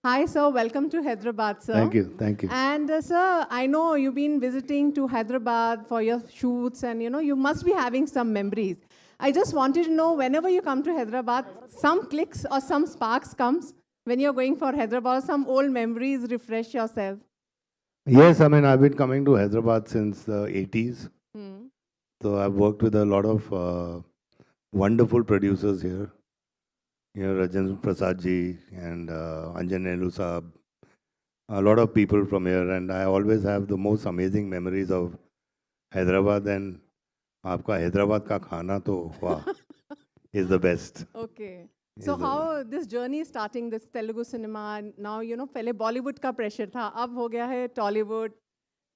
Hi, sir. Welcome to Hyderabad, sir. Thank you. Thank you. And sir, I know you've been visiting to Hyderabad for your shoots, and you must be having some memories. I just wanted to know, whenever you come to Hyderabad, some clicks or some sparks comes when you're going for Hyderabad. Some old memories refresh yourself. Yes, I mean, I've been coming to Hyderabad since the 80s. Hmm. So I've worked with a lot of wonderful producers here. Rajendra Prasad ji and Anjan Nehru Saab. A lot of people from here. And I always have the most amazing memories of Hyderabad. And आपका हैदराबाद का खाना तो वाह is the best. Okay. Is So the how this journey is starting, this Telugu cinema, now, पहले Bollywood का pressure था, अब हो गया है Tollywood,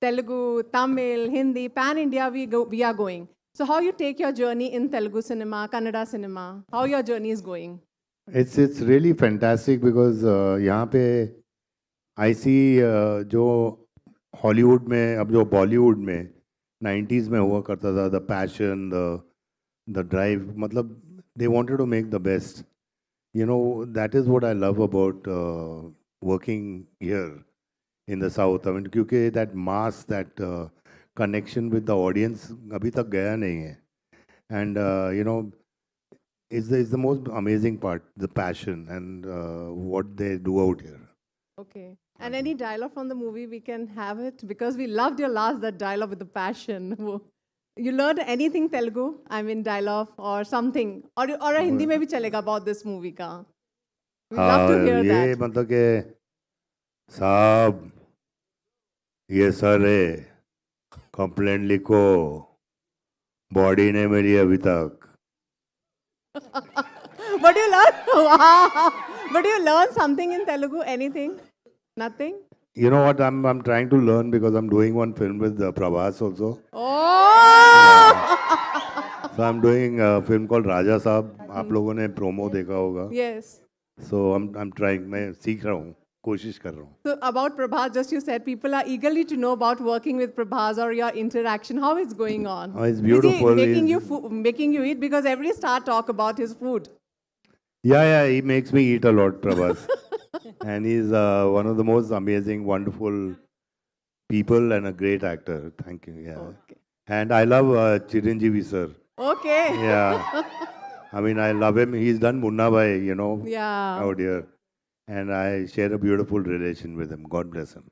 Telugu, Tamil, Hindi, pan India we are going. So how you take your journey in Telugu cinema, Kannada cinema, how your journey is going? It's really fantastic because यहाँ पे I see जो Hollywood में अब जो बॉलीवुड में 90s में हुआ करता था द पैशन द ड्राइव मतलब they wanted to make the best that is what I love about working here in the south I mean क्योंकि that mass that connection with the audience अभी तक गया नहीं है and is the most amazing part, the passion and what they do out here. Okay. And any dialogue from the movie, we can have it because we loved your last, that dialogue with the passion. You learned anything Telugu? I mean, dialogue or something. Or a Hindi में भी चलेगा about this movie का. We love to hear ये that. मतलब कि साहब ये sir है कंप्लेंट लिखो बॉडी ने मेरी अभी तक But you learn, wow. But you learn something in Telugu? Anything? Nothing? You know what? I'm trying to learn because I'm doing one film with Prabhas also. Oh! So I'm doing a film called Raja Saab. आप लोगों ने promo देखा होगा. Yes. So I'm trying. मैं सीख रहा हूँ. कोशिश कर रहा हूँ. So about Prabhas, just you said, people are eagerly to know about working with Prabhas or your interaction. How it's going on? Oh, it's beautiful. Is he making you eat? Because every star talk about his food. Yeah, he makes me eat a lot, Prabhas. And he's one of the most amazing, wonderful people and a great actor. Thank you. Yeah. Okay. And I love Chiranjeevi sir. Okay. Yeah. I mean, I love him. He's done Munna Bhai, Yeah. out here. And I share a beautiful relation with him. God bless him.